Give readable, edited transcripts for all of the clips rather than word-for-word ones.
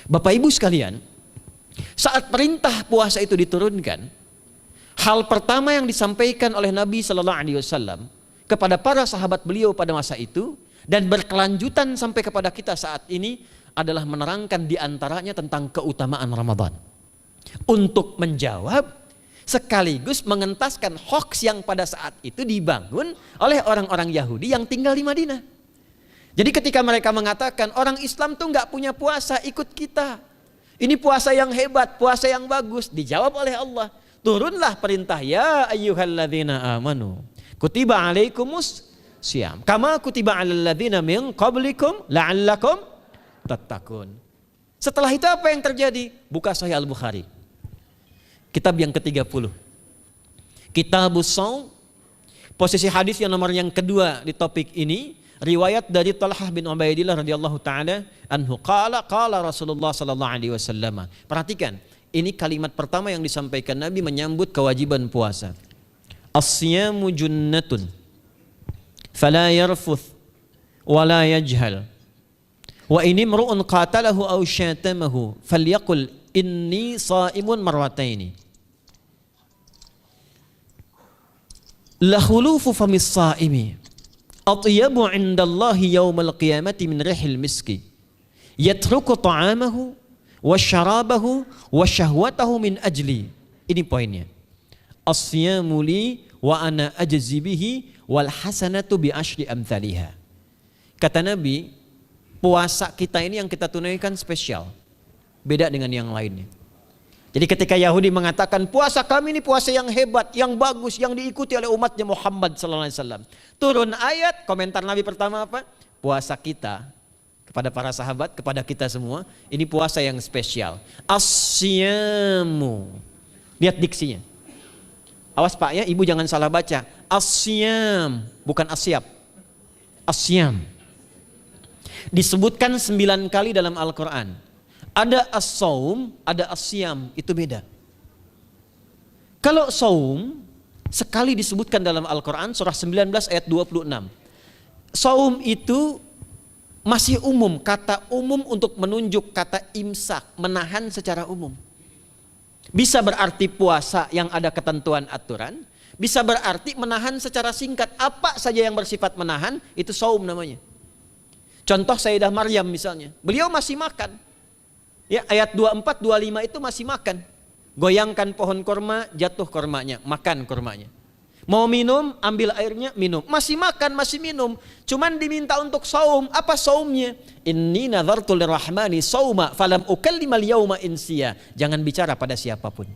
Bapak Ibu sekalian, saat perintah puasa itu diturunkan, hal pertama yang disampaikan oleh Nabi Sallallahu Alaihi Wasallam kepada para sahabat beliau pada masa itu dan berkelanjutan sampai kepada kita saat ini adalah menerangkan diantaranya tentang keutamaan Ramadan. Untuk menjawab sekaligus mengentaskan hoaks yang pada saat itu dibangun oleh orang-orang Yahudi yang tinggal di Madinah. Jadi ketika mereka mengatakan orang Islam tuh nggak punya puasa, ikut kita. Ini puasa yang hebat, puasa yang bagus. Dijawab oleh Allah, turunlah perintah, ya ayyuhalladzina amanu kutiba alaikumus syiyam kama kutiba alal ladzina min qablikum la'allakum tattaqun. Setelah itu apa yang terjadi? Buka Sahih Al-Bukhari. Kitab yang ke-30. Kitabus Shaum. Posisi hadis yang nomor yang kedua di topik ini, riwayat dari Talhah bin Ubaidillah radhiyallahu taala anhu qala Rasulullah sallallahu alaihi wasallam. Perhatikan, ini kalimat pertama yang disampaikan Nabi menyambut kewajiban puasa. As-siyamu junnatun fala yarfuth wa la yajhal. Wa ini imru'un qatalahu aw syatamahu falyaqul inni sha'imun marwataini. La khulufu famis sha'imi atyabu 'indallahi yaumal qiyamati min rihil miski yatruku ta'amahu wa syarabahu wa syahwatahu min ajli. Ini poinnya. As-siyamu li wa ana ajzi bihi wal hasanatu bi asyri amthaliha. Kata Nabi, puasa kita ini yang kita tunaikan spesial, beda dengan yang lainnya. Jadi ketika Yahudi mengatakan puasa kami ini puasa yang hebat, yang bagus, yang diikuti oleh umatnya Muhammad sallallahu alaihi wasallam. Turun ayat, komentar Nabi pertama apa? Puasa kita kepada para sahabat, kepada kita semua, ini puasa yang spesial. As-siyamu. Lihat diksinya. Awas Pak ya, Ibu jangan salah baca. As-siyam, bukan asyab. As-siyam. Disebutkan 9 kali dalam Al-Quran. Ada as-saum, ada as-siyam, itu beda. Kalau saum sekali disebutkan dalam Al-Quran surah 19 ayat 26. Saum itu masih umum, kata umum untuk menunjuk kata imsak, menahan secara umum. Bisa berarti puasa yang ada ketentuan aturan, bisa berarti menahan secara singkat. Apa saja yang bersifat menahan, itu saum namanya. Contoh Sayyidah Maryam misalnya, beliau masih makan. Ya, ayat 24, 25 itu masih makan. Goyangkan pohon korma, jatuh kormanya, makan kormanya. Mau minum, ambil airnya, minum. Masih makan, masih minum. Cuman diminta untuk saum. Apa saumnya? Inni nadhartu lirrahmani sauma falam ukallimal yauma insiya. Jangan bicara pada siapapun.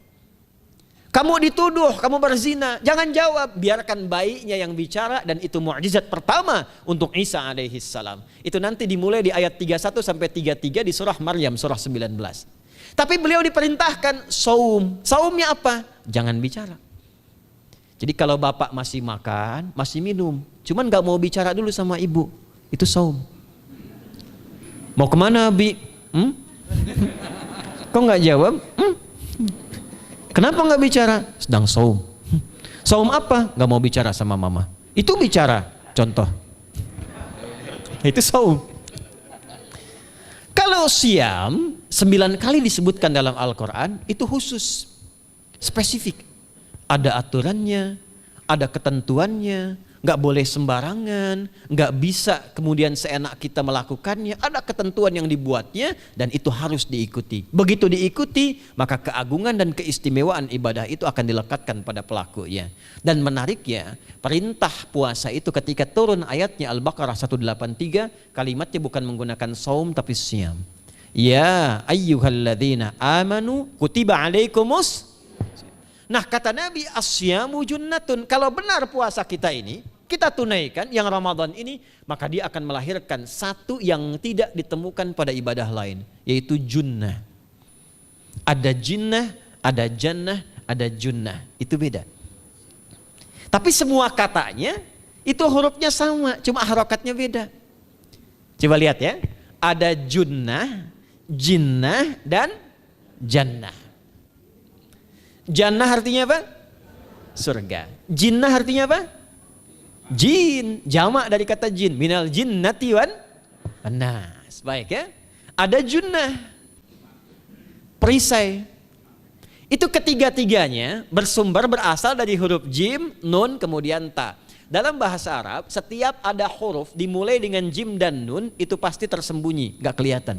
Kamu dituduh, kamu berzina, jangan jawab, biarkan bayinya yang bicara, dan itu mukjizat pertama untuk Isa alaihi salam. Itu nanti dimulai di ayat 31 sampai 33 di surah Maryam surah 19. Tapi beliau diperintahkan saum. Saumnya apa? Jangan bicara. Jadi kalau bapak masih makan, masih minum, cuman gak mau bicara dulu sama ibu, itu saum. Mau kemana Bi? Kok gak jawab? Kenapa gak bicara? Sedang saum. Saum apa? Gak mau bicara sama mama. Itu bicara, contoh. Itu saum. Kalau siam 9 kali disebutkan dalam Al-Quran, itu khusus, spesifik. Ada aturannya, ada ketentuannya, nggak boleh sembarangan, nggak bisa kemudian seenak kita melakukannya. Ada ketentuan yang dibuatnya dan itu harus diikuti. Begitu diikuti, maka keagungan dan keistimewaan ibadah itu akan dilekatkan pada pelakunya. Dan menariknya, perintah puasa itu ketika turun ayatnya Al-Baqarah 183, kalimatnya bukan menggunakan saum tapi siyam. Ya ayyuhalladzina amanu kutiba alaikumus. Nah kata Nabi, asyamu junnatun. Kalau benar puasa kita ini kita tunaikan yang Ramadan ini, maka dia akan melahirkan satu yang tidak ditemukan pada ibadah lain, yaitu junnah. Ada jinnah, ada jannah, ada junnah. Itu beda. Tapi semua katanya itu hurufnya sama, cuma harokatnya beda. Coba lihat ya. Ada junnah, jinnah, dan jannah. Jannah artinya apa? Surga. Jinnah artinya apa? Jin. Jamak dari kata jin. Minal jinnati wan nas. Baik ya. Ada junnah. perisai. Itu ketiga-tiganya berasal dari huruf jim, nun, kemudian ta. Dalam bahasa Arab, setiap ada huruf dimulai dengan jim dan nun, itu pasti tersembunyi, gak kelihatan.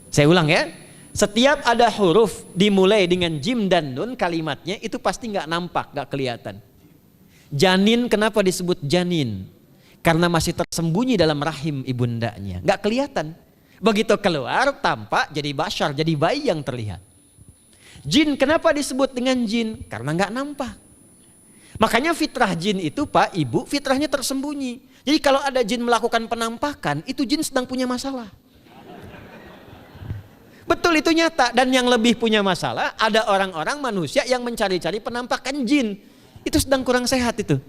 Saya ulang ya, setiap ada huruf dimulai dengan jim dan nun, kalimatnya itu pasti gak nampak, gak kelihatan. Janin, kenapa disebut janin? Karena masih tersembunyi dalam rahim ibundanya, gak kelihatan. Begitu keluar, tampak jadi bashar, jadi bayi yang terlihat. Jin, kenapa disebut dengan jin? Karena nggak nampak. Makanya fitrah jin itu Pak, Ibu, fitrahnya tersembunyi. Jadi kalau ada jin melakukan penampakan, itu jin sedang punya masalah. Betul, itu nyata. Dan yang lebih punya masalah, ada orang-orang manusia yang mencari-cari penampakan jin. Itu sedang kurang sehat itu.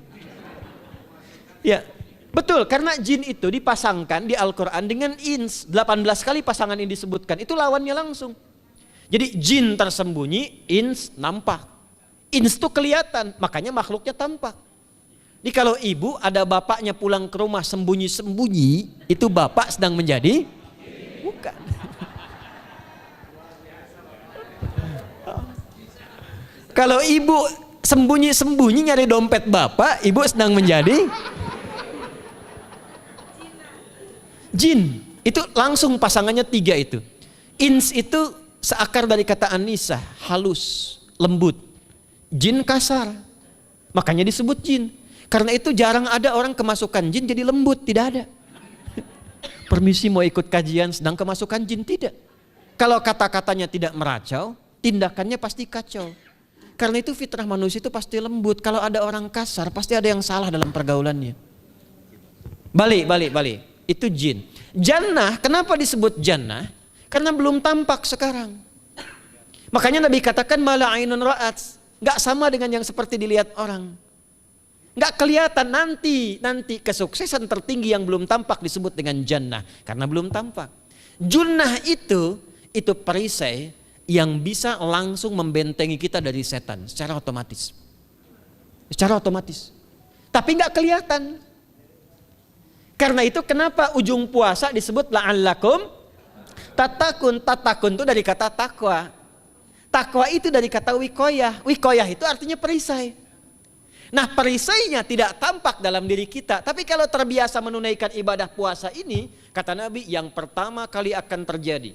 Ya, betul, karena jin itu dipasangkan di Al-Quran dengan ins. 18 kali pasangan ini disebutkan, itu lawannya langsung. Jadi jin tersembunyi, ins nampak. Ins itu kelihatan, makanya makhluknya tampak. Jadi kalau ibu ada bapaknya pulang ke rumah sembunyi-sembunyi, itu bapak sedang menjadi? Bukan. Kalau ibu sembunyi-sembunyi nyari dompet bapak, ibu sedang menjadi? Jin. Itu langsung pasangannya 3 itu. Ins itu seakar dari kata anisa, halus, lembut. Jin kasar, makanya disebut jin. Karena itu jarang ada orang kemasukan jin jadi lembut, tidak ada. Permisi mau ikut kajian sedang kemasukan jin, tidak. Kalau kata-katanya tidak meracau, tindakannya pasti kacau. Karena itu fitrah manusia itu pasti lembut. Kalau ada orang kasar, pasti ada yang salah dalam pergaulannya. Balik. Itu jin. Jannah, kenapa disebut jannah? Karena belum tampak sekarang. Makanya Nabi katakan mala ainun ra'at, nggak sama dengan yang seperti dilihat orang. Nggak kelihatan, nanti kesuksesan tertinggi yang belum tampak disebut dengan jannah karena belum tampak. Junnah itu perisai yang bisa langsung membentengi kita dari setan secara otomatis. Tapi nggak kelihatan. Karena itu kenapa ujung puasa disebut la'allakum tatakun itu dari kata takwa. Takwa itu dari kata wikoyah. Wikoyah itu artinya perisai. Nah, perisainya tidak tampak dalam diri kita. Tapi kalau terbiasa menunaikan ibadah puasa ini, kata Nabi, yang pertama kali akan terjadi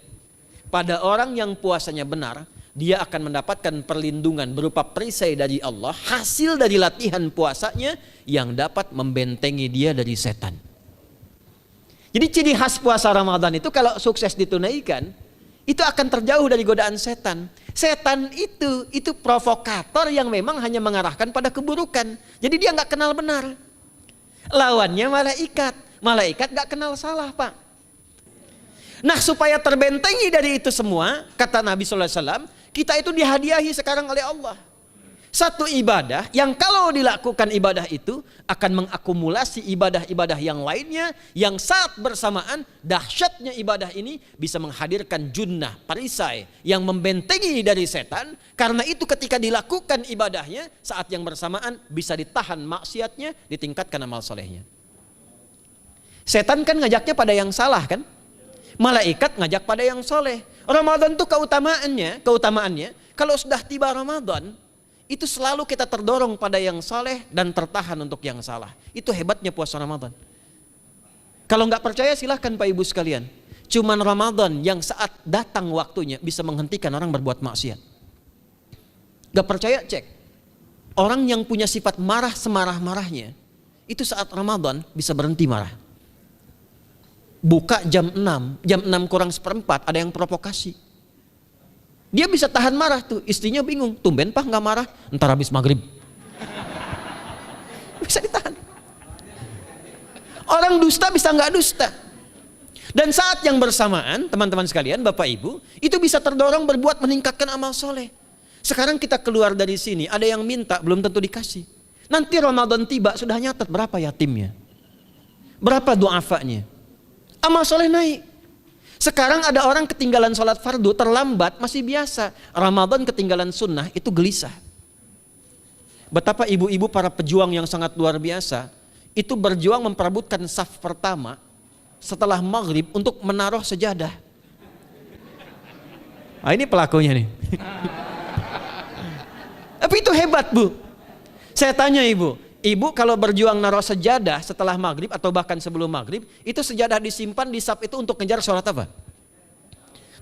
pada orang yang puasanya benar, dia akan mendapatkan perlindungan berupa perisai dari Allah, hasil dari latihan puasanya yang dapat membentengi dia dari setan. Jadi ciri khas puasa Ramadan itu kalau sukses ditunaikan, itu akan terjauh dari godaan setan. Setan itu provokator yang memang hanya mengarahkan pada keburukan. Jadi dia nggak kenal benar. Lawannya malaikat. Malaikat nggak kenal salah, Pak. Nah, supaya terbentengi dari itu semua, kata Nabi SAW, kita itu dihadiahi sekarang oleh Allah. Satu ibadah yang kalau dilakukan ibadah itu akan mengakumulasi ibadah-ibadah yang lainnya yang saat bersamaan dahsyatnya ibadah ini bisa menghadirkan junnah, perisai yang membentengi dari setan. Karena itu ketika dilakukan ibadahnya saat yang bersamaan bisa ditahan maksiatnya, ditingkatkan amal solehnya. Setan kan ngajaknya pada yang salah kan? Malaikat ngajak pada yang soleh. Ramadan itu keutamaannya kalau sudah tiba Ramadan itu selalu kita terdorong pada yang saleh dan tertahan untuk yang salah. Itu hebatnya puasa Ramadan. Kalau nggak percaya silahkan Pak Ibu sekalian. Cuman Ramadan yang saat datang waktunya bisa menghentikan orang berbuat maksiat. Gak percaya cek. Orang yang punya sifat marah semarah-marahnya, itu saat Ramadan bisa berhenti marah. Buka jam 6 kurang seperempat ada yang provokasi. Dia bisa tahan marah tuh, istrinya bingung, tumben Pak nggak marah, ntar habis maghrib. Bisa ditahan. Orang dusta bisa nggak dusta. Dan saat yang bersamaan, teman-teman sekalian, Bapak Ibu, itu bisa terdorong berbuat meningkatkan amal soleh. Sekarang kita keluar dari sini, ada yang minta, belum tentu dikasih. Nanti Ramadan tiba, sudah nyatet berapa yatimnya, berapa du'afanya. Amal soleh naik. Sekarang ada orang ketinggalan sholat fardu terlambat masih biasa. Ramadan ketinggalan sunnah itu gelisah. Betapa ibu-ibu para pejuang yang sangat luar biasa itu berjuang memperebutkan saf pertama setelah maghrib untuk menaruh sejadah. Ini pelakunya nih. Tapi itu hebat, Bu. Saya tanya ibu kalau berjuang naruh sejadah setelah maghrib atau bahkan sebelum maghrib, itu sejadah disimpan di saf itu untuk ngejar sholat apa?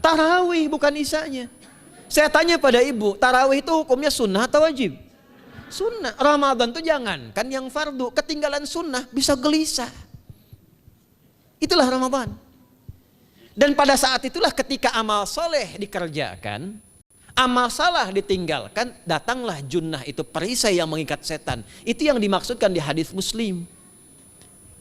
Tarawih, bukan isanya. Saya tanya pada ibu, tarawih itu hukumnya sunnah atau wajib? Sunnah. Ramadan tuh jangan, kan yang fardu, ketinggalan sunnah bisa gelisah. Itulah Ramadan. Dan pada saat itulah ketika amal soleh dikerjakan, amal salah ditinggalkan, datanglah junnah, itu perisai yang mengikat setan. Itu yang dimaksudkan di hadis Muslim.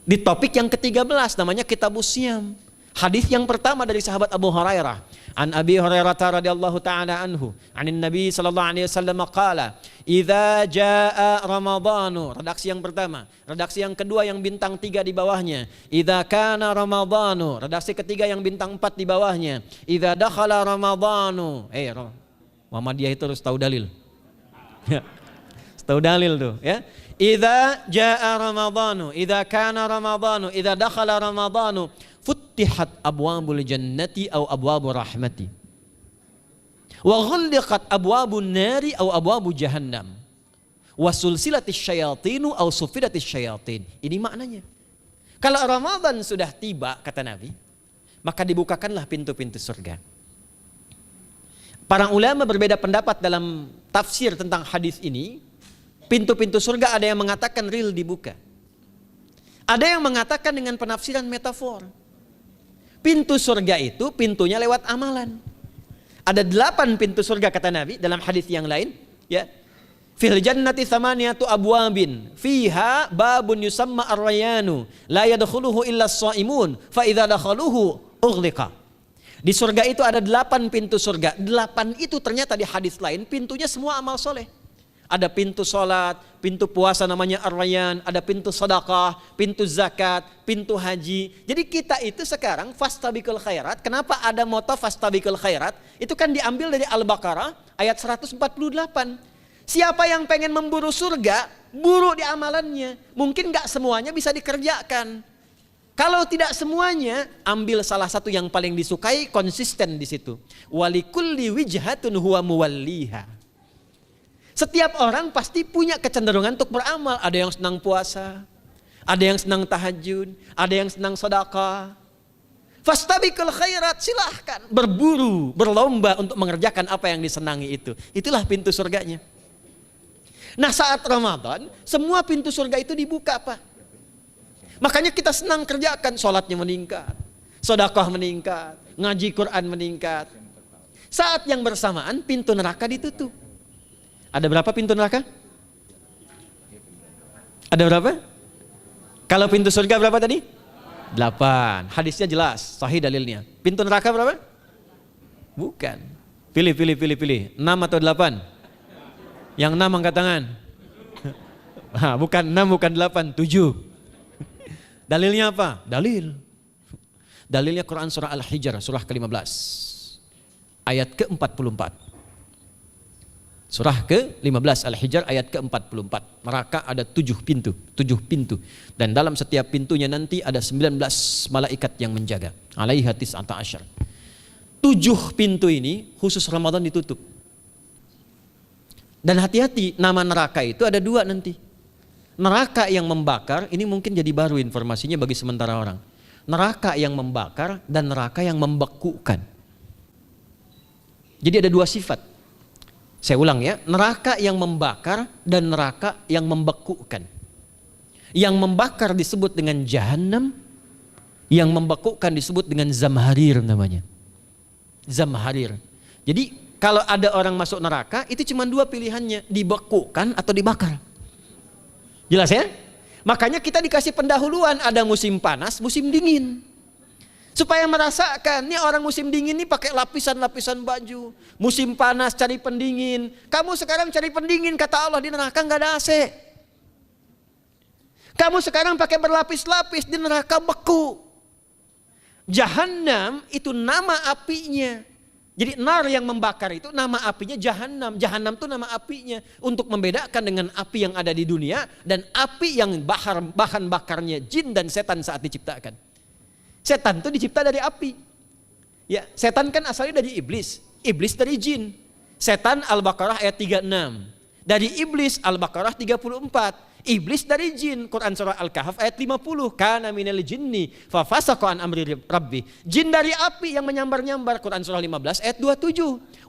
Di topik yang ke-13 namanya Kitabus Syam. Hadis yang pertama dari sahabat Abu Hurairah. An Abi Hurairah radhiyallahu ta'ala anhu, anin Nabi sallallahu alaihi wasallam qala, "Idza jaa Ramadhanu." Redaksi yang pertama. Redaksi yang kedua yang bintang 3 di bawahnya. "Idza kana Ramadhanu." Redaksi ketiga yang bintang 4 di bawahnya. "Idza dakhala Ramadhanu." Muhammadiyah itu harus tahu dalil. Ya. Tahu dalil tuh, ya. Idza jaa Ramadhanu, idza kana Ramadhanu, idza dakhala Ramadhanu, futtihat abwabul jannati aw abwabur rahmati. Wa ghulliqat abwabun nari aw abwabu jahannam. Wa sulsilatis syayatinu aw sufidatis syayatin. Ini maknanya. Kalau Ramadan sudah tiba, kata Nabi, maka dibukakanlah pintu-pintu surga. Para ulama berbeda pendapat dalam tafsir tentang hadis ini. Pintu-pintu surga ada yang mengatakan real dibuka. Ada yang mengatakan dengan penafsiran metafor. Pintu surga itu pintunya lewat amalan. Ada 8 pintu surga kata Nabi dalam hadis yang lain. Ya, fil jannati thamaniyatu abwabin, fiha babun yusamma ar-rayanu, la yadkhuluhu illa as-shaimun, fa idza dakhaluhu ughliqa. Di surga itu ada 8 pintu surga. 8 itu ternyata di hadis lain pintunya semua amal soleh. Ada pintu sholat, pintu puasa namanya ar-rayyan, ada pintu sedekah, pintu zakat, pintu haji. Jadi kita itu sekarang fastabiqul khairat. Kenapa ada moto fastabiqul khairat? Itu kan diambil dari Al-Baqarah ayat 148. Siapa yang pengen memburu surga, buru di amalannya. Mungkin gak semuanya bisa dikerjakan. Kalau tidak semuanya, ambil salah satu yang paling disukai, konsisten di situ. Walikulli wijhatun huwa muwalliha. Setiap orang pasti punya kecenderungan untuk beramal. Ada yang senang puasa, ada yang senang tahajud, ada yang senang sedekah. Fastabiqul khairat, silahkan berburu, berlomba untuk mengerjakan apa yang disenangi itu. Itulah pintu surganya. Nah, saat Ramadan, semua pintu surga itu dibuka, Pak. Makanya kita senang kerjakan, sholatnya meningkat, sedekah meningkat, ngaji Quran meningkat. Saat yang bersamaan pintu neraka ditutup. Ada berapa pintu neraka? Ada berapa? Kalau pintu surga berapa tadi? 8. Hadisnya jelas, sahih dalilnya. Pintu neraka berapa? Bukan. Pilih. 6 atau 8? Yang 6 angkat tangan. Bukan 6, bukan 8, 7. Dalilnya apa? Dalilnya Quran surah Al-Hijr, surah ke-15. Ayat ke-44. Surah ke-15 Al-Hijr ayat ke-44. Neraka ada 7 pintu. Dan dalam setiap pintunya nanti ada 19 malaikat yang menjaga. Alaiha tis'ata asyar. 7 pintu ini khusus Ramadan ditutup. Dan hati-hati, nama neraka itu ada 2 nanti. Neraka yang membakar, ini mungkin jadi baru informasinya bagi sementara orang. Neraka yang membakar dan neraka yang membekukan. Jadi ada 2 sifat. Saya ulang ya, neraka yang membakar dan neraka yang membekukan. Yang membakar disebut dengan Jahannam, yang membekukan disebut dengan Zamharir namanya. Zamharir. Jadi kalau ada orang masuk neraka, itu cuma 2 pilihannya, dibekukan atau dibakar. Jelas ya? Makanya kita dikasih pendahuluan, ada musim panas, musim dingin. Supaya merasakan, nih orang musim dingin nih pakai lapisan-lapisan baju. Musim panas cari pendingin. Kamu sekarang cari pendingin, kata Allah, di neraka nggak ada AC. Kamu sekarang pakai berlapis-lapis, di neraka beku. Jahannam itu nama apinya. Jadi nar yang membakar itu nama apinya Jahannam. Jahannam itu nama apinya. Untuk membedakan dengan api yang ada di dunia dan api yang bahan bakarnya jin dan setan saat diciptakan. Setan itu dicipta dari api. Ya, setan kan asalnya dari iblis. iblis dari jin. Setan Al-Baqarah ayat 36. Dari iblis Al-Baqarah 34. Iblis dari jin, Quran surah Al-Kahf ayat 50. Kana minal jinni fa fasaqa an amri rabbi. Jin dari api yang menyambar-nyambar, Quran surah 15 ayat 27.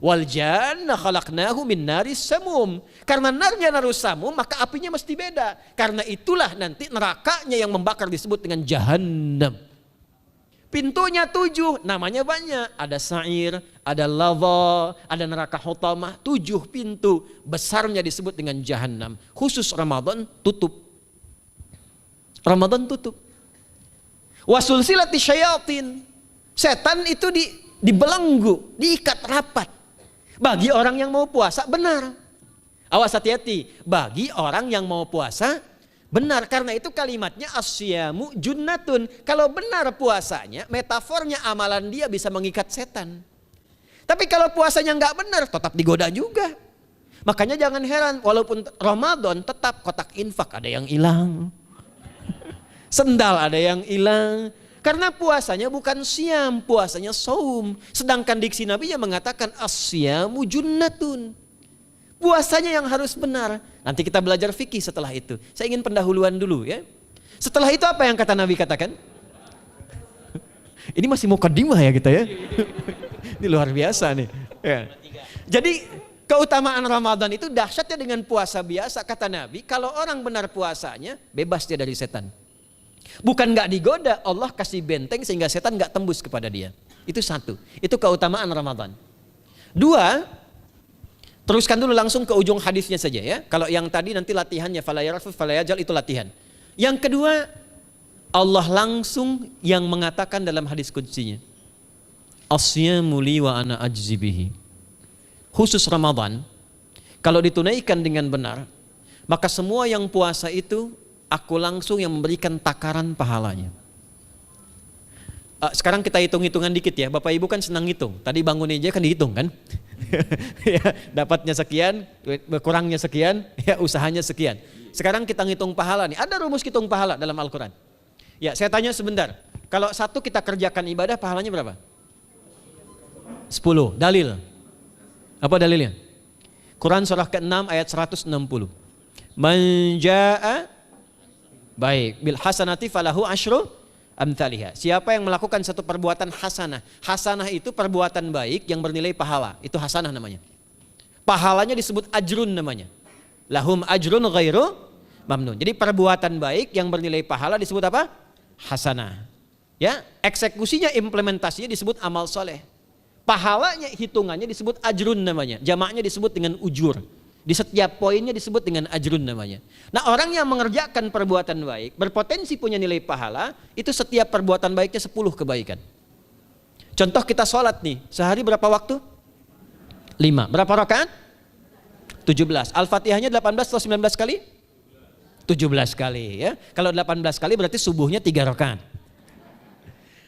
Wal janna khalaqnahu min naris samum. Karena narnya narus samum, maka apinya mesti beda. Karena itulah nanti nerakanya yang membakar disebut dengan jahannam. Pintunya 7, namanya banyak. Ada sa'ir, ada lava, ada neraka hutamah. 7 pintu, besarnya disebut dengan jahannam. Khusus Ramadan tutup. Ramadan tutup. Wasulsilati syayatin. Setan itu dibelenggu, diikat rapat. Bagi orang yang mau puasa benar. Awas hati-hati. Bagi orang yang mau puasa benar, karena itu kalimatnya asyamu junnatun. Kalau benar puasanya, metafornya amalan dia bisa mengikat setan. Tapi kalau puasanya nggak benar, tetap digoda juga. Makanya jangan heran, walaupun Ramadan tetap kotak infak ada yang hilang. Sendal ada yang hilang. Karena puasanya bukan siam, puasanya saum. Sedangkan diksi Nabi yang mengatakan asyamu junnatun. Puasanya yang harus benar. Nanti kita belajar fikih setelah itu. Saya ingin pendahuluan dulu ya. Setelah itu apa yang kata Nabi katakan? Ini masih mukadimah ya kita ya. Ini luar biasa nih. Ya. Jadi keutamaan Ramadan itu dahsyatnya dengan puasa biasa. Kata Nabi, kalau orang benar puasanya, bebas dia dari setan. Bukan gak digoda, Allah kasih benteng sehingga setan gak tembus kepada dia. Itu satu. Itu keutamaan Ramadan. 2, teruskan dulu langsung ke ujung hadisnya saja ya. Kalau yang tadi nanti latihannya falayarfus falayajal itu latihan. Yang kedua, Allah langsung yang mengatakan dalam hadis qudsinya. Asyamu li wa ana ajzi bihi. Khusus Ramadan, kalau ditunaikan dengan benar, maka semua yang puasa itu aku langsung yang memberikan takaran pahalanya. Sekarang kita hitung-hitungan dikit ya. Bapak Ibu kan senang hitung. Tadi bangun aja kan dihitung kan. Ya, dapatnya sekian, berkurangnya sekian, ya usahanya sekian. Sekarang kita ngitung pahala nih. Ada rumus hitung pahala dalam Al-Quran. Ya, saya tanya sebentar. Kalau satu kita kerjakan ibadah, pahalanya berapa? 10. Dalil. Apa dalilnya? Quran surah ke-6 ayat 160. Man jaa baik bil hasanati falahu asyru amthaliha. Siapa yang melakukan satu perbuatan hasanah. Hasanah itu perbuatan baik yang bernilai pahala. Itu hasanah namanya. Pahalanya disebut ajrun namanya. Lahum ajrun ghairu mamnun. Jadi perbuatan baik yang bernilai pahala disebut apa? Hasanah. Ya, eksekusinya, implementasinya disebut amal soleh. Pahalanya, hitungannya disebut ajrun namanya. Jamaknya disebut dengan ujur. Di setiap poinnya disebut dengan ajrun namanya. Nah, orang yang mengerjakan perbuatan baik berpotensi punya nilai pahala, itu setiap perbuatan baiknya 10 kebaikan. Contoh kita sholat nih, sehari berapa waktu? 5. Berapa rakaat? 17. Al-Fatihahnya 18 atau 19 kali? 17 kali ya. Kalau 18 kali berarti subuhnya 3 rakaat.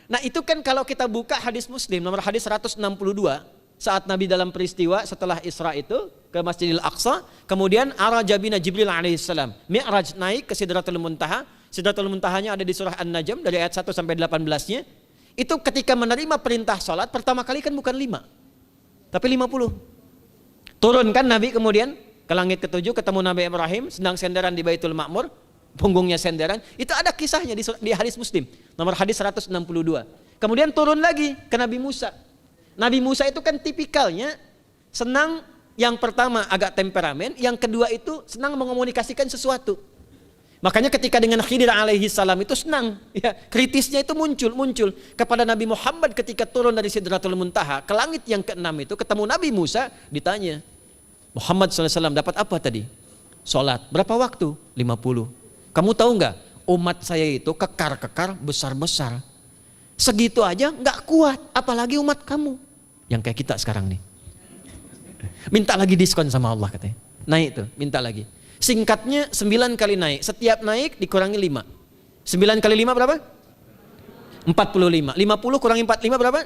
Nah, itu kan kalau kita buka hadis Muslim nomor hadis 162, saat Nabi dalam peristiwa setelah Isra itu ke Masjidil Aqsa, kemudian araja bina Jibril alaihissalam, Mi'raj naik ke Sidratul Muntaha. Sidratul Muntahanya ada di surah An-Najm dari ayat 1 sampai 18-nya. Itu ketika menerima perintah salat pertama kali kan bukan 5, tapi 50. Turun kan Nabi kemudian ke langit ke-7, ketemu Nabi Ibrahim sedang senderan di Baitul Ma'mur, punggungnya senderan. Itu ada kisahnya di hadis Muslim nomor hadis 162. Kemudian turun lagi ke Nabi Musa. Nabi Musa itu kan tipikalnya senang, yang pertama agak temperamen, yang kedua itu senang mengomunikasikan sesuatu. Makanya ketika dengan Khidir alaihi salam itu senang, ya, kritisnya itu muncul kepada Nabi Muhammad ketika turun dari Sidratul Muntaha ke langit yang ke-6 itu ketemu Nabi Musa, ditanya, Muhammad SAW dapat apa tadi? Sholat. Berapa waktu? 50. Kamu tahu nggak? Umat saya itu kekar-kekar besar-besar. Segitu aja nggak kuat, apalagi umat kamu yang kayak kita sekarang nih. Minta lagi diskon sama Allah katanya. Naik tuh, minta lagi. Singkatnya 9 kali naik, setiap naik dikurangi 5. 9 kali 5 berapa? 45. 50 kurangi 45 berapa?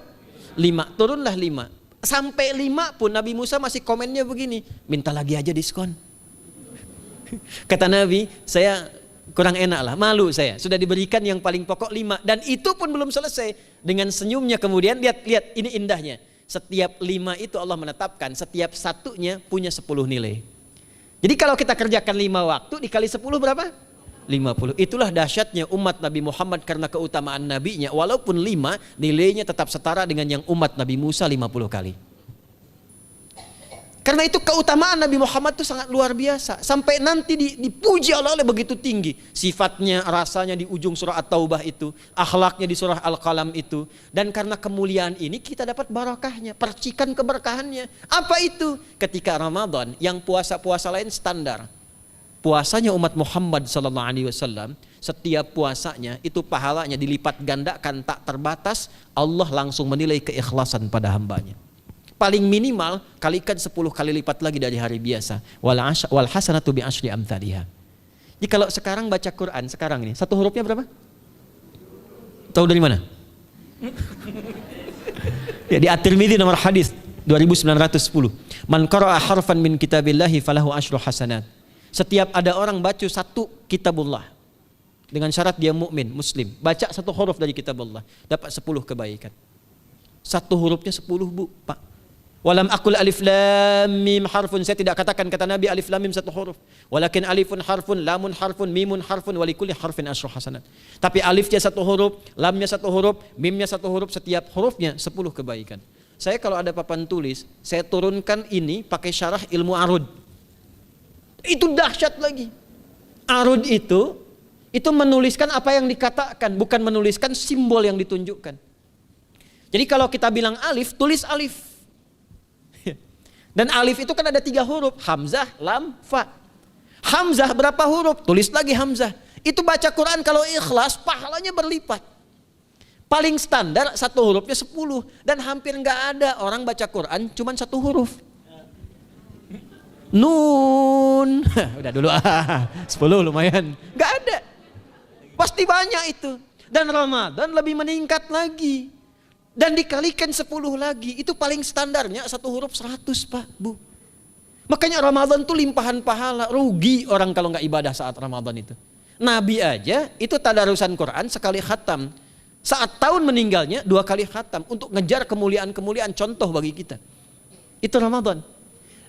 5. Turunlah 5. Sampai 5 pun Nabi Musa masih komennya begini, minta lagi aja diskon. Kata Nabi, saya kurang enak lah, malu saya. Sudah diberikan yang paling pokok 5. Dan itu pun belum selesai. Dengan senyumnya kemudian, lihat ini indahnya. Setiap 5 itu Allah menetapkan, setiap satunya punya 10 nilai. Jadi kalau kita kerjakan 5 waktu dikali 10 berapa? 50. Itulah dahsyatnya umat Nabi Muhammad karena keutamaan nabinya. Walaupun 5, nilainya tetap setara dengan yang umat Nabi Musa 50 kali. Karena itu keutamaan Nabi Muhammad itu sangat luar biasa. Sampai nanti dipuji oleh begitu tinggi. Sifatnya, rasanya di ujung surah At-Taubah itu. Akhlaknya di surah Al-Qalam itu. Dan karena kemuliaan ini kita dapat barakahnya. Percikan keberkahannya. Apa itu? Ketika Ramadan yang puasa-puasa lain standar. Puasanya umat Muhammad SAW, setiap puasanya itu pahalanya dilipat gandakan tak terbatas. Allah langsung menilai keikhlasan pada hambanya. Paling minimal kalikan 10 kali lipat lagi dari hari biasa. Wal hasanatu bi asyri amthaliha. Jadi kalau sekarang baca Quran sekarang ini, satu hurufnya berapa? Tahu dari mana? Ya, di At-Tirmidzi nomor hadis 2910. Man qara'a harfan min kitabillahi falahu asyru hasanat. Setiap ada orang baca satu kitabullah dengan syarat dia mukmin, muslim, baca satu huruf dari kitabullah, dapat 10 kebaikan. Satu hurufnya 10, Bu, Pak. Walam aqul alif lam mim harfun, saya tidak katakan kata Nabi alif lam mim satu huruf. Walakin alifun harfun, lamun harfun, mimun harfun, walikulli harfin asyru hasanat. Tapi alifnya satu huruf, lamnya satu huruf, mimnya satu huruf, setiap hurufnya 10 kebaikan. Saya kalau ada papan tulis, saya turunkan ini pakai syarah ilmu arud. Itu dahsyat lagi. Arud itu menuliskan apa yang dikatakan, bukan menuliskan simbol yang ditunjukkan. Jadi kalau kita bilang alif, tulis alif. Dan alif itu kan ada 3 huruf, hamzah, lam, fa. Hamzah berapa huruf? Tulis lagi hamzah. Itu baca Quran kalau ikhlas, pahalanya berlipat. Paling standar satu hurufnya 10. Dan hampir nggak ada orang baca Quran cuma satu huruf. Nun. Udah dulu 10 lumayan. Nggak ada. Pasti banyak itu. Dan Ramadan lebih meningkat lagi. Dan dikalikan 10 lagi, itu paling standarnya satu huruf 100, Pak, Bu. Makanya Ramadan tuh limpahan pahala, rugi orang kalau nggak ibadah saat Ramadan itu. Nabi aja itu tadarusan Quran sekali khatam. Saat tahun meninggalnya 2 kali khatam untuk ngejar kemuliaan-kemuliaan contoh bagi kita. Itu Ramadan.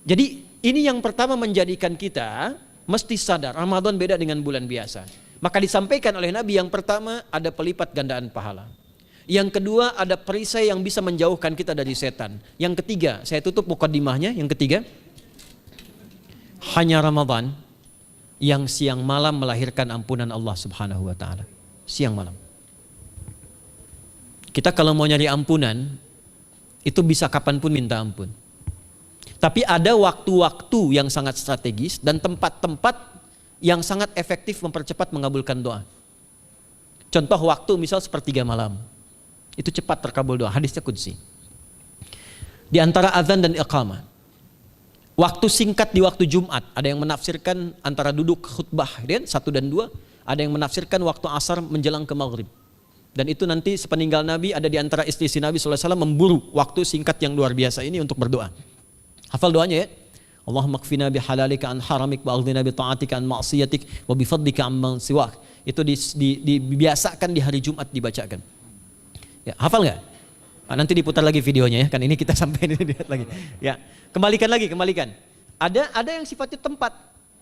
Jadi ini yang pertama menjadikan kita mesti sadar Ramadan beda dengan bulan biasa. Maka disampaikan oleh Nabi yang pertama ada pelipat gandaan pahala. Yang kedua ada perisai yang bisa menjauhkan kita dari setan. Yang ketiga, saya tutup mukadimahnya. Yang ketiga, hanya Ramadan yang siang malam melahirkan ampunan Allah Subhanahu wa taala. Siang malam. Kita kalau mau nyari ampunan itu bisa kapanpun minta ampun. Tapi ada waktu-waktu yang sangat strategis dan tempat-tempat yang sangat efektif mempercepat mengabulkan doa. Contoh waktu misal sepertiga malam. Itu cepat terkabul doa, hadisnya qudsi. Di antara azan dan iqamah. Waktu singkat di waktu Jumat, ada yang menafsirkan antara duduk khutbah, 1 dan 2, ada yang menafsirkan waktu asar menjelang ke maghrib. Dan itu nanti sepeninggal Nabi ada di antara istri Nabi SAW memburu waktu singkat yang luar biasa ini untuk berdoa. Hafal doanya ya. Allahumma kfina bihalalika an haramik wa aghdina bi ta'atika an ma'siyatik wa bi fadlika amman siwak. Itu dibiasakan di hari Jumat dibacakan. Ya, hafal nggak? Nah, nanti diputar lagi videonya ya, kan ini kita sampai ini lihat lagi. Ya, kembalikan. Ada yang sifatnya tempat.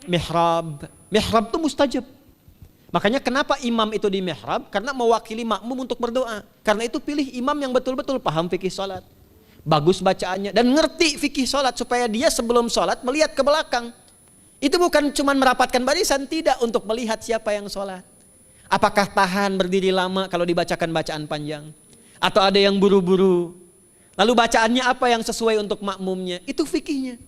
Mihrab itu mustajab. Makanya kenapa imam itu di mihrab? Karena mewakili makmum untuk berdoa. Karena itu pilih imam yang betul-betul paham fikih salat. Bagus bacaannya dan ngerti fikih salat supaya dia sebelum salat melihat ke belakang. Itu bukan cuma merapatkan barisan, tidak, untuk melihat siapa yang salat. Apakah tahan berdiri lama kalau dibacakan bacaan panjang? Atau ada yang buru-buru? Lalu bacaannya apa yang sesuai untuk makmumnya? Itu fikihnya.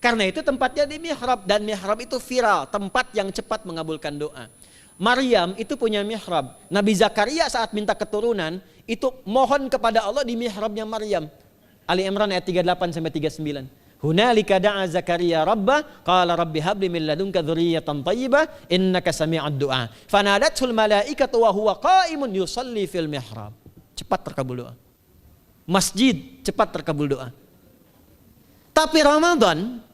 Karena itu tempatnya di mihrab, dan mihrab itu viral, tempat yang cepat mengabulkan doa. Maryam itu punya mihrab. Nabi Zakaria saat minta keturunan itu mohon kepada Allah di mihrabnya Maryam. Ali Imran ayat 38 sampai 39. Hunalika da'a Zakaria rabbah qala rabbi habli min ladunka dzurriyyatan thayyibah innaka sami'ud du'a. Fanadatul malaikatu wa huwa qa'imun yusalli fil mihrab. Cepat terkabul doa. Masjid cepat terkabul doa. Tapi Ramadan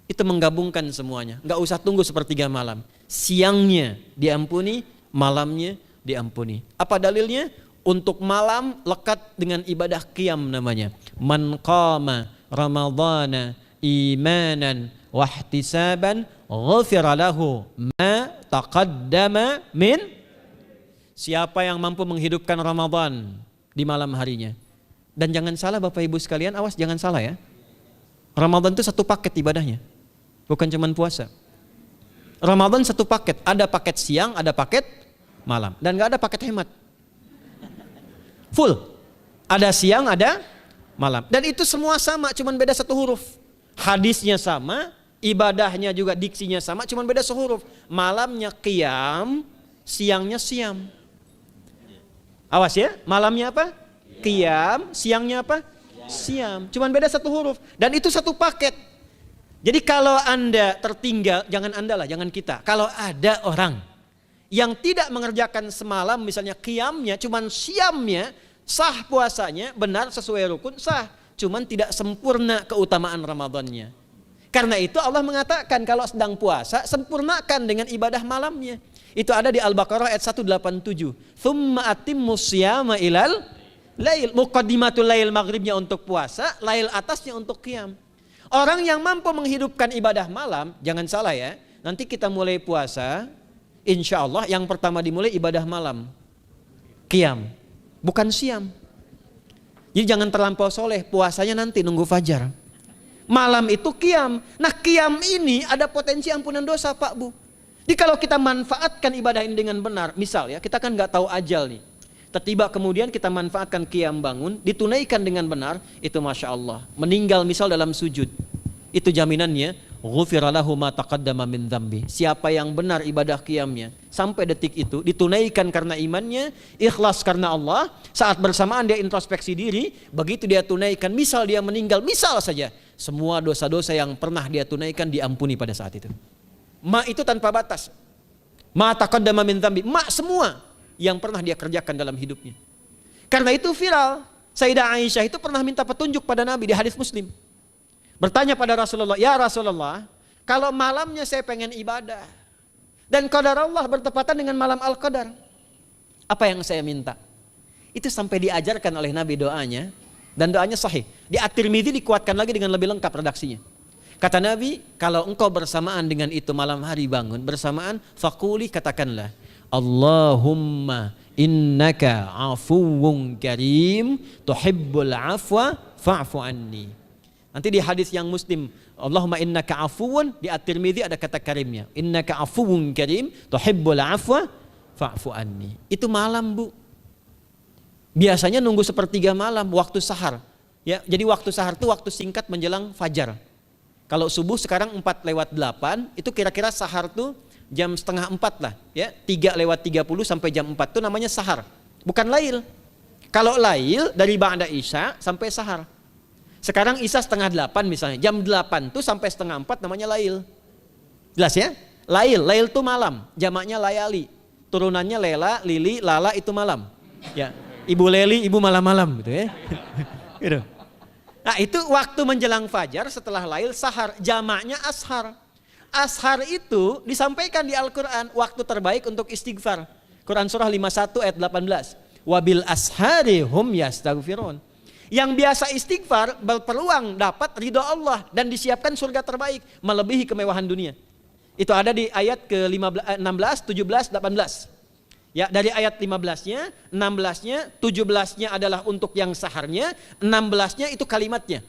itu menggabungkan semuanya. Enggak usah tunggu sepertiga malam. Siangnya diampuni, malamnya diampuni. Apa dalilnya? untuk malam lekat dengan ibadah qiyam namanya. Man qama ramadhana imanan wahtisaban ghufira lahu ma taqaddama min. Siapa yang mampu menghidupkan Ramadan di malam harinya. Dan jangan salah Bapak Ibu sekalian, awas jangan salah ya. Ramadan itu satu paket ibadahnya. Bukan cuma puasa. Ramadan satu paket, ada paket siang, ada paket malam. Dan gak ada paket hemat. Full. Ada siang, ada malam. Dan itu semua sama, cuma beda satu huruf. Hadisnya sama, ibadahnya juga diksinya sama, cuma beda sehuruf. Malamnya qiyam, siangnya siam. Awas ya, malamnya apa? Qiyam, siangnya apa? Siam. Cuma beda satu huruf. Dan itu satu paket. Jadi kalau Anda tertinggal, jangan Anda lah, jangan kita. Kalau ada orang yang tidak mengerjakan semalam, misalnya qiyamnya, cuman siamnya, sah puasanya, benar sesuai rukun, sah. Cuman tidak sempurna keutamaan Ramadannya. Karena itu Allah mengatakan kalau sedang puasa, sempurnakan dengan ibadah malamnya. Itu ada di Al-Baqarah ayat 187. Tsumma atimmus siyama ilal lail. Muqaddimatul lail, maghribnya untuk puasa, lail atasnya untuk qiyam. Orang yang mampu menghidupkan ibadah malam, jangan salah ya, nanti kita mulai puasa, insya Allah yang pertama dimulai ibadah malam, qiyam, bukan siam. Jadi jangan terlampau soleh, puasanya nanti nunggu fajar. Malam itu qiyam. Nah qiyam ini ada potensi ampunan dosa Pak Bu. Jadi kalau kita manfaatkan ibadah ini dengan benar, misal ya, kita kan nggak tahu ajal nih. Tiba kemudian kita manfaatkan qiyam bangun, ditunaikan dengan benar, itu Masya Allah. Meninggal misal dalam sujud, itu jaminannya, ghufira lahu ma taqaddama min dzambi. Siapa yang benar ibadah qiyamnya, sampai detik itu, ditunaikan karena imannya, ikhlas karena Allah, saat bersamaan dia introspeksi diri, begitu dia tunaikan, misal dia meninggal, misal saja, semua dosa-dosa yang pernah dia tunaikan diampuni pada saat itu. Ma itu tanpa batas. Ma taqaddama min dzambi, ma semua yang pernah dia kerjakan dalam hidupnya. Karena itu viral. Sayyidah Aisyah itu pernah minta petunjuk pada Nabi di hadis Muslim. Bertanya pada Rasulullah, ya Rasulullah, kalau malamnya saya pengen ibadah dan qadar Allah bertepatan dengan malam Al-Qadar, apa yang saya minta? Itu sampai diajarkan oleh Nabi doanya, dan doanya sahih. Di At-Tirmidzi dikuatkan lagi dengan lebih lengkap redaksinya. Kata Nabi, kalau engkau bersamaan dengan itu malam hari bangun, bersamaan, faquli, katakanlah, Allahumma innaka afuwun karim tuhibbul afwa fa'fu anni. Nanti di hadis yang Muslim, Allahumma innaka afuwun, di At-Tirmidzi ada kata karimnya, innaka afuwun karim tuhibbul afwa fa'fu anni. Itu malam Bu. Biasanya nunggu sepertiga malam, waktu sahar. Ya, jadi waktu sahar itu waktu singkat menjelang fajar. Kalau subuh sekarang 4:08, itu kira-kira sahar tuh jam setengah 4 lah, ya 3:30 sampai jam 4 itu namanya sahar, bukan lail. Kalau lail dari ba'da isya sampai sahar. Sekarang isya setengah 8 misalnya, jam 8 tuh sampai setengah 4 namanya lail. Jelas ya? Lail tuh malam, jamaknya layali, turunannya lela, lili, lala itu malam. Ya, ibu leli, ibu malam-malam gitu ya. Gitu. Nah itu waktu menjelang fajar setelah lail sahar, jamaknya ashar. Ashar itu disampaikan di Al-Quran waktu terbaik untuk istighfar. Quran surah 51 ayat 18. Wabil ashari hum yastaghfirun. Yang biasa istighfar berpeluang dapat ridho Allah dan disiapkan surga terbaik melebihi kemewahan dunia. Itu ada di ayat ke-16, 17, 18. Ya, dari ayat 15-nya, 16-nya, 17-nya adalah untuk yang saharnya, 16-nya itu kalimatnya.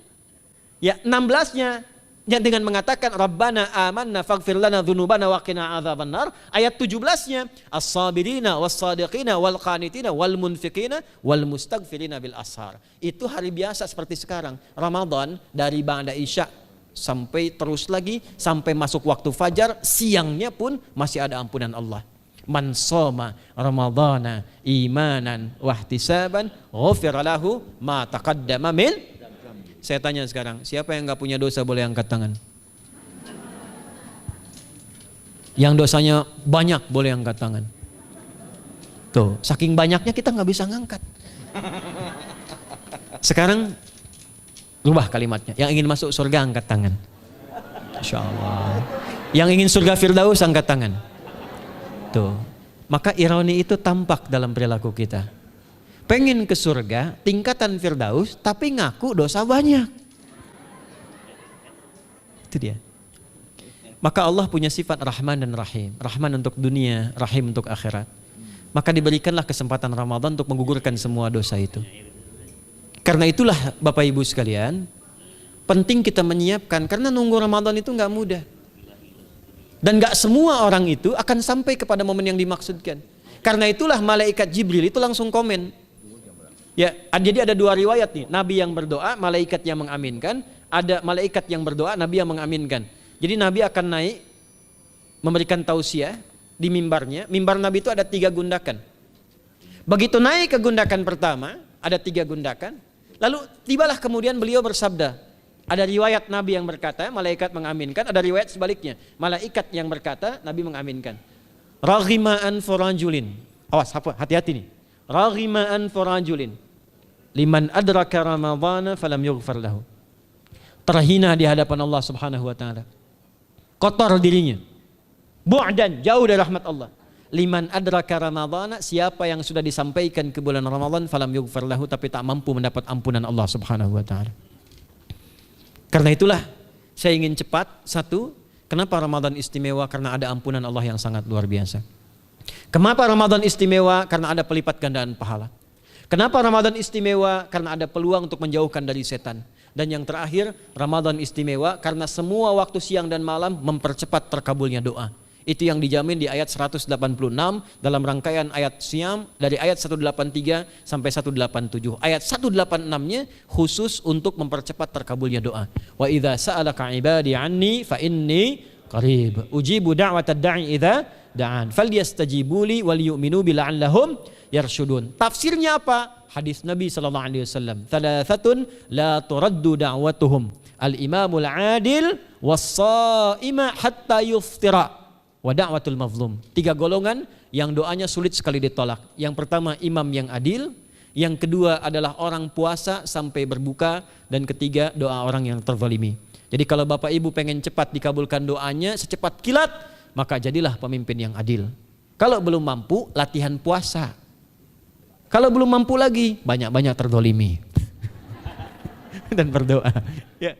Ya, 16-nya yang dengan mengatakan Rabbana amanna faghfir lana dzunubana wa qina adzabannar. Ayat 17-nya as-sabirina was-sadiqina wal qanitina wal munfiqina wal mustaghfirina bil ashar. Itu hari biasa seperti sekarang. Ramadan dari ba'da isya sampai terus lagi sampai masuk waktu fajar, siangnya pun masih ada ampunan Allah. Man shoma ramadhana imanan wahtisaban ghufira lahu ma taqaddama min. Saya tanya sekarang, siapa yang nggak punya dosa boleh angkat tangan? Yang dosanya banyak boleh angkat tangan. Tuh, saking banyaknya kita nggak bisa ngangkat. Sekarang rubah kalimatnya. Yang ingin masuk surga angkat tangan. Insya Allah. Yang ingin surga Firdaus angkat tangan. Tuh, maka ironi itu tampak dalam perilaku kita. pengen ke surga, tingkatan Firdaus, tapi ngaku dosa banyak. Itu dia. Maka Allah punya sifat Rahman dan Rahim. Rahman untuk dunia, Rahim untuk akhirat. Maka diberikanlah kesempatan Ramadan untuk menggugurkan semua dosa itu. Karena itulah Bapak Ibu sekalian, penting kita menyiapkan, karena nunggu Ramadan itu nggak mudah. Dan nggak semua orang itu akan sampai kepada momen yang dimaksudkan. Karena itulah malaikat Jibril itu langsung komen. Ya, jadi ada dua riwayat nih, Nabi yang berdoa, malaikat yang mengaminkan. Ada malaikat yang berdoa, Nabi yang mengaminkan. Jadi Nabi akan naik memberikan tausiah di mimbarnya. Mimbar Nabi itu ada 3 gundakan. Begitu naik ke gundakan pertama, ada 3 gundakan. Lalu tibalah kemudian beliau bersabda. Ada riwayat Nabi yang berkata, malaikat mengaminkan. Ada riwayat sebaliknya, malaikat yang berkata, Nabi mengaminkan. Raghima'an forajulin. Awas, hati-hati nih. Raghima'an forajulin. Liman adraka Ramadhana falam yughfar lahu. Terhina di hadapan Allah Subhanahu wa taala. Kotor dirinya. Bu'dan, jauh dari rahmat Allah. Liman adraka Ramadhana, siapa yang sudah disampaikan ke bulan Ramadan falam yughfar lahu, tapi tak mampu mendapat ampunan Allah Subhanahu wa taala. Karena itulah saya ingin cepat. Satu, kenapa Ramadan istimewa? Karena ada ampunan Allah yang sangat luar biasa. Kenapa Ramadan istimewa? Karena ada pelipat gandaan pahala. Kenapa Ramadan istimewa? Karena ada peluang untuk menjauhkan dari setan. Dan yang terakhir, Ramadan istimewa karena semua waktu siang dan malam mempercepat terkabulnya doa. Itu yang dijamin di ayat 186 dalam rangkaian ayat Siyam dari ayat 183 sampai 187. Ayat 186-nya khusus untuk mempercepat terkabulnya doa. Wa idza sa'alaka 'ibadi 'anni fa inni qarib. Ujibu da'watad da'i idza da'an. Falyastajibu li wal yu'minu bi la'allahum yarshudun. Tafsirnya apa? Hadis Nabi sallallahu alaihi wasallam. Thalathatun la turaddu da'watuhum. Al-imamul 'adil was-sha'ima hatta yuftira. Wa da'watul mazlum. 3 golongan yang doanya sulit sekali ditolak. Yang pertama imam yang adil, yang kedua adalah orang puasa sampai berbuka, dan ketiga doa orang yang terzalimi. Jadi kalau Bapak Ibu pengen cepat dikabulkan doanya secepat kilat, maka jadilah pemimpin yang adil. Kalau belum mampu, latihan puasa. Kalau belum mampu lagi, banyak-banyak terzalimi dan berdoa. Ya.